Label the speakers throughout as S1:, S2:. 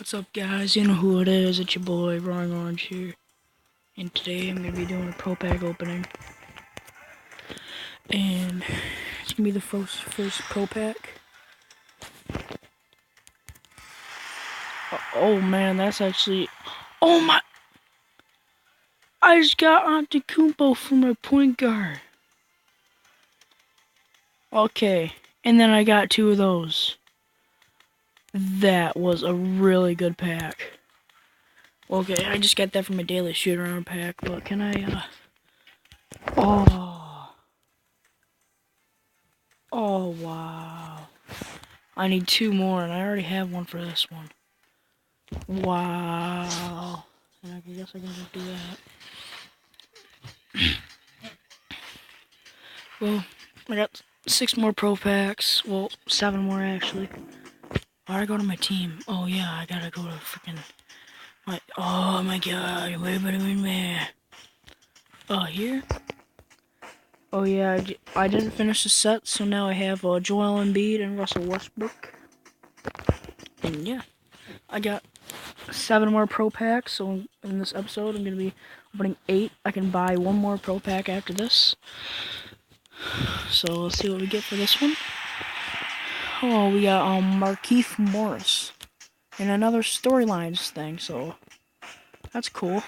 S1: What's up, guys? You know who it is. It's your boy, Roaring Orange here. And today I'm going to be doing a pro pack opening. And it's going to be the first pro pack. Oh man, that's actually... Oh my... I just got ANTEKUNMPO for my point guard. Okay, and then I got two of those. That was a really good pack. Okay, I just got that from my daily shoot-around pack, but can I, Oh, wow. I need two more, and I already have one for this one. Wow. And I guess I can just do that. Well, I got 6 more pro packs. Well, 7 more, actually. Why'd I go to my team? Oh, yeah, I gotta go to freaking... Oh, my God. Wait a minute. Oh, here? Oh, yeah, I didn't finish the set, so now I have Joel Embiid and Russell Westbrook. And, yeah. I got 7 more pro packs, so in this episode I'm going to be opening 8. I can buy 1 more pro pack after this. So let's see what we get for this one. Oh, we got Markieff Morris and another storylines thing, so that's cool.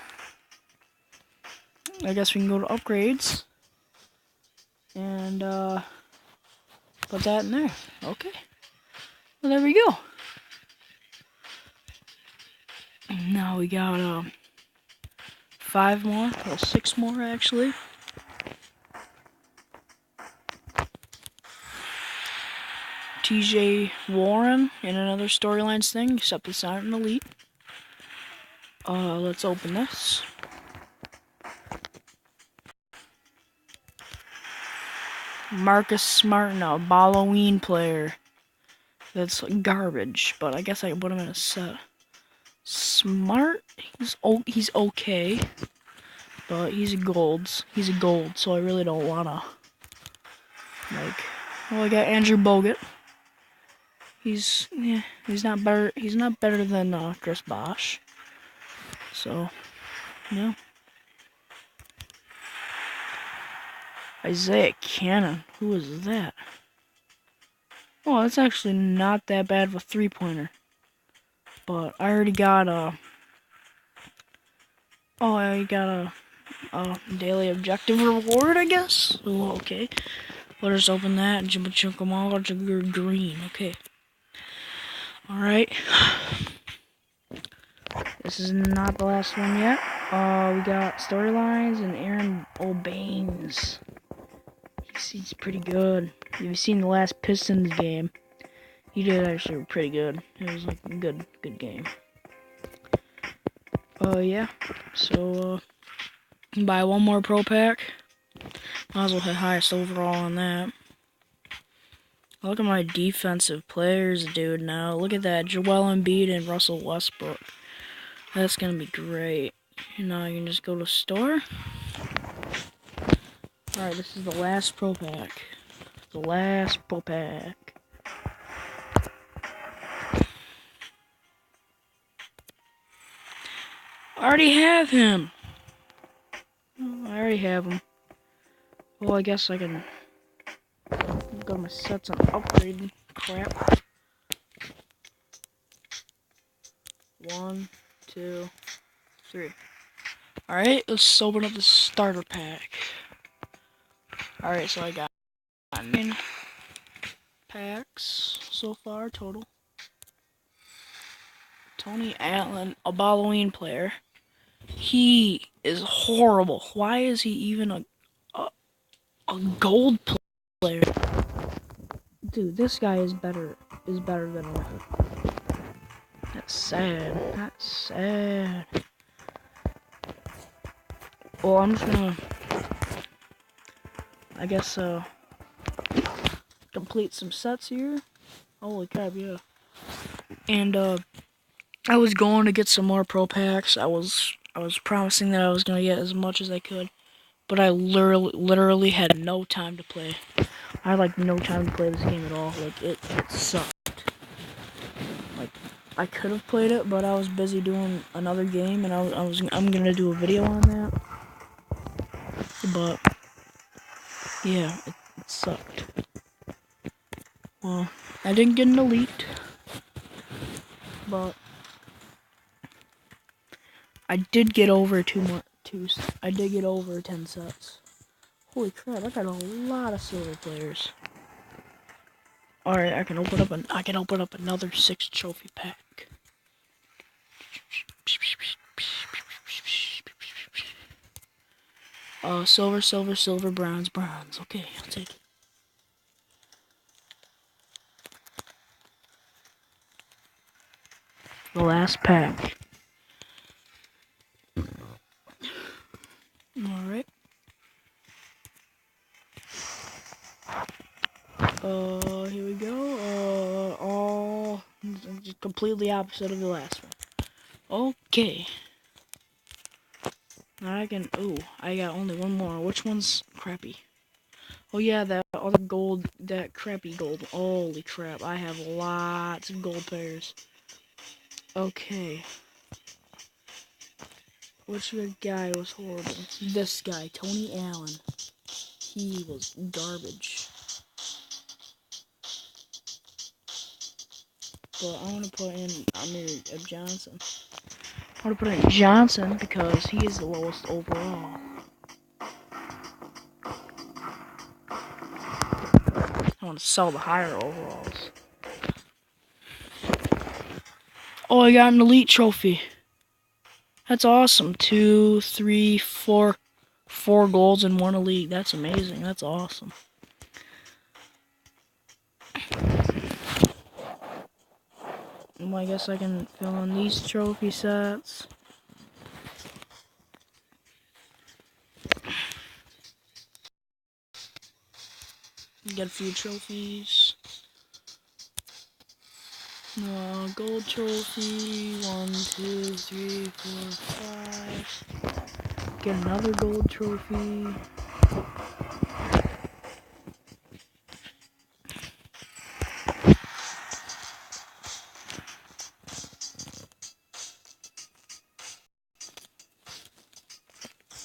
S1: I guess we can go to upgrades and put that in there. Okay. Well, there we go. Now we got 5 more, well 6 more actually. TJ Warren and another storylines thing, except it's not an elite. Let's open this. Marcus Smart, a Halloween player. That's garbage, but I guess I can put him in a set. Smart, he's okay, but he's a gold, so I really don't wanna, well, I got Andrew Bogut. He's not better than Chris Bosh. So, yeah. Isaiah Cannon, who is that? Oh, that's actually not that bad of a 3-pointer. But I already got I got a daily objective reward, I guess. Oh, okay. Let us open that. Jimba green. Okay. Alright. This is not the last one yet. We got storylines and Aaron O'Baines. He's pretty good. If you've seen the last Pistons game, he did actually pretty good. It was like a good game. Yeah. So, buy 1 more pro pack. Might as well hit highest overall on that. Look at my defensive players, dude, now. Look at that. Joel Embiid and Russell Westbrook. That's gonna be great. Now you can just go to store. Alright, this is the last pro pack. The last pro pack. I already have him. I already have him. Well, I guess I can go to my sets and upgrade crap. 1, 2, 3. Alright, let's open up the starter pack. Alright, so I got 9 packs so far total. Tony Allen, a Halloween player. He is horrible. Why is he even a gold player? Dude, this guy is better than Arthur. That's sad. That's sad. Well, I'm just gonna, I guess, complete some sets here. Holy crap, yeah. And, I was going to get some more pro packs. I was promising that I was gonna get as much as I could, but I literally had no time to play. I had like no time to play this game at all. Like it sucked. Like I could have played it, but I was busy doing another game, and I'm gonna do a video on that. But yeah, it sucked. Well, I didn't get an elite, but I did get over I did get over 10 sets. Holy crap! I got a lot of silver players. All right, I can open up another 6 trophy pack. Silver, silver, silver, bronze, bronze. Okay, I'll take it. The last pack. Alright. Here we go. All completely opposite of the last one. Okay. I got only one more. Which one's crappy? Oh yeah, that other gold, that crappy gold. Holy crap, I have lots of gold pairs. Okay. Which guy was horrible? This guy, Tony Allen. He was garbage. But I want to put in Amir Johnson. I want to put in Johnson because he is the lowest overall. I want to sell the higher overalls. Oh, I got an elite trophy. That's awesome. 2, 3, 4 golds and 1 elite. That's amazing. That's awesome. Well, I guess I can fill in these trophy sets. Get a few trophies. Gold trophy. 1, 2, 3, 4, 5. Get another gold trophy.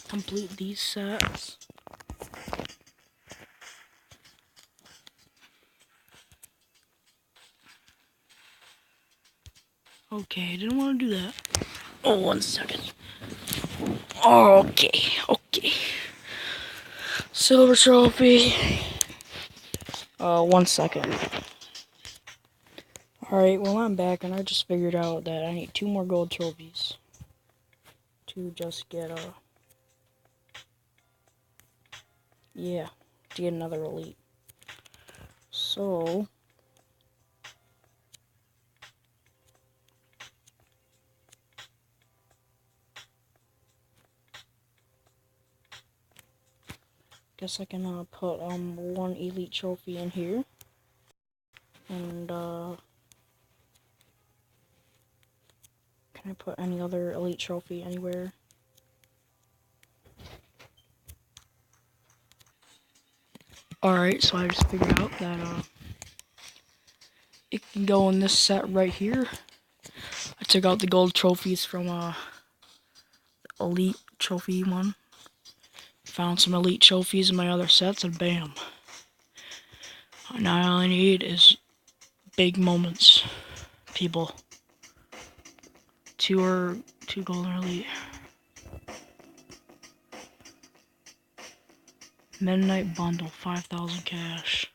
S1: Complete these sets. Okay, I didn't want to do that. Oh, 1 second. Okay. Silver trophy. 1 second. Alright, well I'm back and I just figured out that I need 2 more gold trophies to just get to get another elite. So guess I can put 1 elite trophy in here. And can I put any other elite trophy anywhere? Alright, so I just figured out that it can go in this set right here. I took out the gold trophies from elite trophy one. Found some elite trophies in my other sets and bam. Now all I need is big moments, people. 2 golden elite. Midnight bundle, 5,000 cash.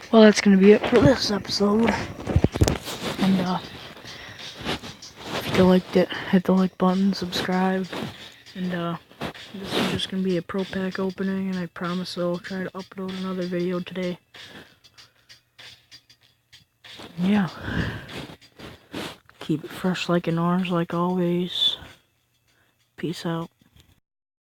S1: Well, that's gonna be it for this episode. And if you liked it, hit the like button, subscribe, and this is just gonna be a pro pack opening, and I promise I'll try to upload another video today. Yeah. Keep it fresh like an orange, like always. Peace out.